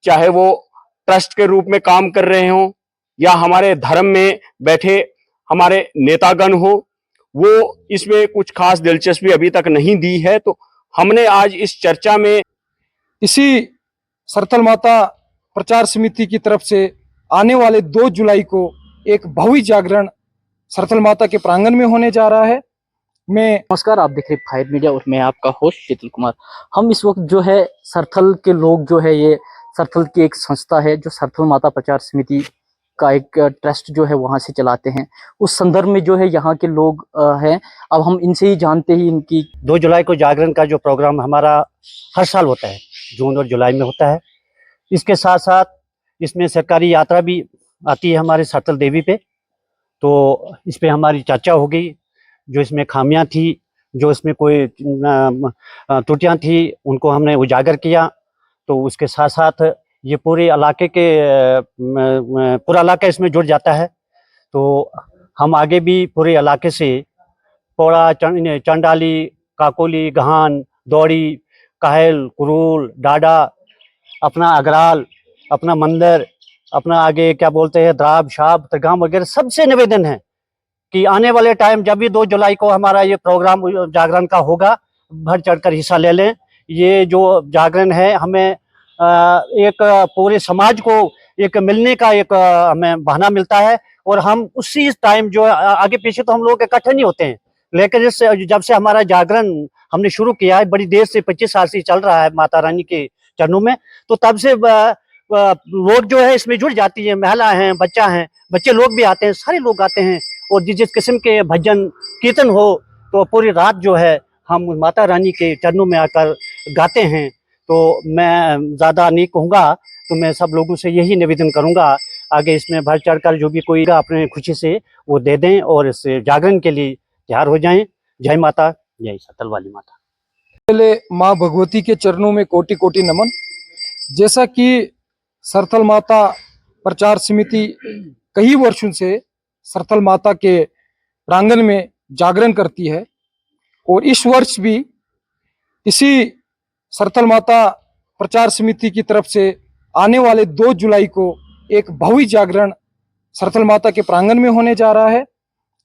चाहे वो ट्रस्ट के रूप में काम कर रहे हों या हमारे धर्म में बैठे हमारे नेतागण हो, वो इसमें कुछ खास दिलचस्पी अभी तक नहीं दी है। तो हमने आज इस चर्चा में इसी सरथल माता प्रचार समिति की तरफ से आने वाले 2 जुलाई को एक भव्य जागरण सरथल माता के प्रांगण में होने जा रहा है। नमस्कार, आप देख रहे हैं फाइव मीडिया और मैं आपका होस्ट शीतल कुमार। हम इस वक्त जो है सरथल के लोग जो है, ये सरथल की एक संस्था है जो सरथल माता प्रचार समिति का एक ट्रस्ट जो है वहां से चलाते हैं। उस संदर्भ में जो है यहाँ के लोग हैं, अब हम इनसे ही जानते ही इनकी 2 जुलाई को जागरण का जो प्रोग्राम हमारा हर साल होता है, जून और जुलाई में होता है। इसके साथ साथ इसमें सरकारी यात्रा भी आती है हमारे सरथल देवी पे, तो इस पर हमारी चर्चा हो गई। जो इसमें खामियां थी, जो इसमें कोई त्रुटियां थी, उनको हमने उजागर किया। तो उसके साथ साथ ये पूरे इलाके के पूरा इलाका इसमें जुड़ जाता है। तो हम आगे भी पूरे इलाके से पौड़ा, चंडाली, काकोली, गहान, दौड़ी, काहल, कुरूल, डाडा, अपना अगराल, अपना मंदिर, अपना आगे क्या बोलते हैं द्राब, शाब, त्रिगाम वगैरह सबसे निवेदन है कि आने वाले टाइम जब भी 2 जुलाई को हमारा ये प्रोग्राम जागरण का होगा, बढ़ चढ़कर हिस्सा ले लें। ये जो जागरण है हमें एक पूरे समाज को एक मिलने का एक हमें बहाना मिलता है, और हम उसी टाइम जो आगे पीछे तो हम लोग इकट्ठे नहीं होते हैं, लेकिन जब से हमारा जागरण हमने शुरू किया है, बड़ी देर से 25 साल से चल रहा है माता रानी के चरणों में, तो तब से लोग जो है इसमें जुड़ जाती है। महिला हैं, बच्चे लोग भी आते हैं, सारे लोग आते हैं, और जिस किस्म के भजन कीर्तन हो तो पूरी रात जो है हम माता रानी के चरणों में आकर गाते हैं। तो मैं ज़्यादा नहीं कहूँगा, तो मैं सब लोगों से यही निवेदन करूँगा, आगे इसमें बढ़ चढ़कर जो भी कोई अपने खुशी से वो दे दें और इस जागरण के लिए तैयार हो जाएं। जय माता, जय सरथल वाली माता। पहले माँ भगवती के चरणों में कोटि कोटि नमन। जैसा कि सरथल माता प्रचार समिति कई वर्षों से सरथल माता के प्रांगण में जागरण करती है, और इस वर्ष भी इसी सरथल माता प्रचार समिति की तरफ से आने वाले 2 जुलाई को एक भव्य जागरण सरथल माता के प्रांगण में होने जा रहा है।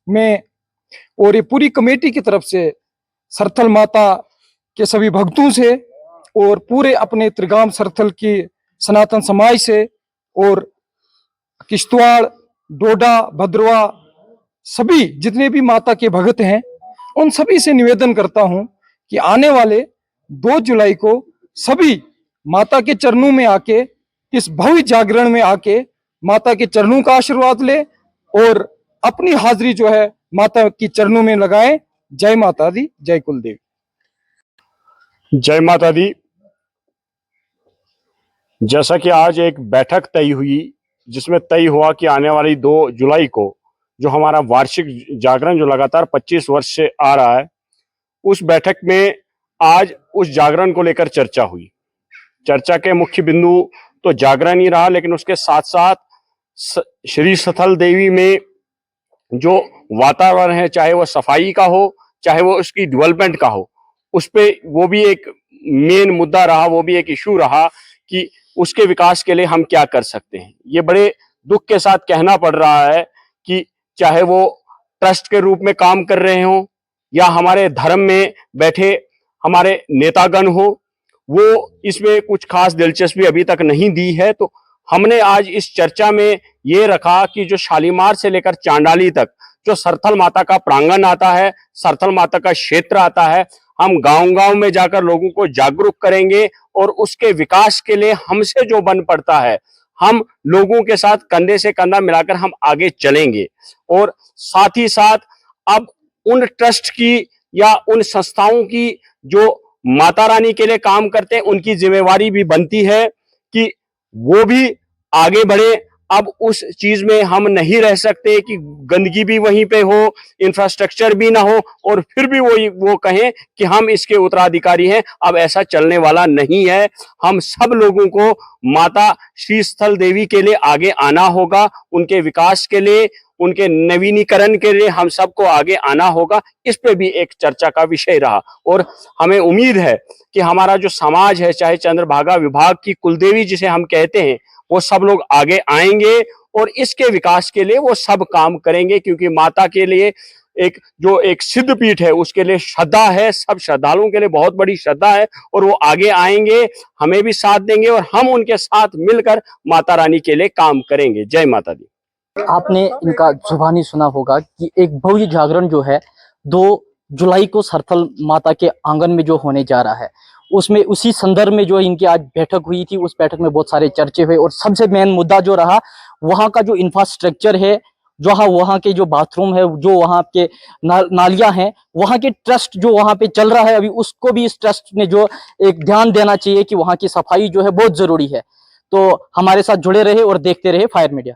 मैं और ये पूरी कमेटी की तरफ से सरथल माता के सभी भक्तों से और पूरे अपने त्रिगाम सरथल की सनातन समाज से और किश्तवाड़, डोडा, भद्रवा, सभी जितने भी माता के भक्त हैं, उन सभी से निवेदन करता हूं कि आने वाले 2 जुलाई को सभी माता के चरणों में आके, इस भव्य जागरण में आके माता के चरणों का आशीर्वाद ले और अपनी हाजिरी जो है माता की चरणों में लगाएं। जय माता दी, जय कुलदेवी। जय माता दी। जैसा कि आज एक बैठक तय हुई, जिसमें तय हुआ कि आने वाली 2 जुलाई को जो हमारा वार्षिक जागरण जो लगातार 25 वर्ष से आ रहा है, उस बैठक में आज उस जागरण को लेकर चर्चा हुई। चर्चा के मुख्य बिंदु तो जागरण ही रहा, लेकिन उसके साथ साथ श्री सरथल देवी में जो वातावरण है, चाहे वो सफाई का हो, चाहे वो उसकी डेवलपमेंट का हो, उस पे वो भी एक मेन मुद्दा रहा, वो भी एक इशू रहा कि उसके विकास के लिए हम क्या कर सकते हैं। ये बड़े दुख के साथ कहना पड़ रहा है कि चाहे वो ट्रस्ट के रूप में काम कर रहे हों या हमारे धर्म में बैठे हमारे नेतागण हो, वो इसमें कुछ खास दिलचस्पी अभी तक नहीं दी है। तो हमने आज इस चर्चा में ये रखा कि जो शालीमार से लेकर चांडाली तक जो सरथल माता का प्रांगण आता है, सरथल माता का क्षेत्र आता है, हम गांव-गांव में जाकर लोगों को जागरूक करेंगे, और उसके विकास के लिए हमसे जो बन पड़ता है, हम लोगों के साथ कंधे से कंधा मिलाकर हम आगे चलेंगे। और साथ ही साथ अब उन ट्रस्ट की या उन संस्थाओं की जो माता रानी के लिए काम करते हैं, उनकी जिम्मेवारी भी बनती है कि वो भी आगे बढ़े। अब उस चीज में हम नहीं रह सकते कि गंदगी भी वहीं पे हो, इंफ्रास्ट्रक्चर भी ना हो, और फिर भी वो कहें कि हम इसके उत्तराधिकारी हैं। अब ऐसा चलने वाला नहीं है। हम सब लोगों को माता श्री स्थल देवी के लिए आगे आना होगा, उनके विकास के लिए, उनके नवीनीकरण के लिए हम सबको आगे आना होगा। इस पे भी एक चर्चा का विषय रहा और हमें उम्मीद है कि हमारा जो समाज है, चाहे चंद्रभागा विभाग की कुलदेवी जिसे हम कहते हैं, वो सब लोग आगे आएंगे और इसके विकास के लिए वो सब काम करेंगे, क्योंकि माता के लिए एक सिद्ध पीठ है, उसके लिए श्रद्धा है, सब श्रद्धालुओं के लिए बहुत बड़ी श्रद्धा है और वो आगे आएंगे, हमें भी साथ देंगे और हम उनके साथ मिलकर माता रानी के लिए काम करेंगे। जय माता दी। आपने इनका जुबानी सुना होगा कि एक भव्य जागरण जो है 2 जुलाई को सरथल माता के आंगन में जो होने जा रहा है, उसमें उसी संदर्भ में जो इनकी आज बैठक हुई थी, उस बैठक में बहुत सारे चर्चे हुए और सबसे मेन मुद्दा जो रहा, वहाँ का जो इंफ्रास्ट्रक्चर है, जो वहाँ के जो बाथरूम है, जो वहाँ के नालियां हैं, वहाँ के ट्रस्ट जो वहाँ पे चल रहा है अभी, उसको भी इस ट्रस्ट ने जो एक ध्यान देना चाहिए कि वहाँ की सफाई जो है बहुत जरूरी है। तो हमारे साथ जुड़े रहे और देखते रहे फायर मीडिया।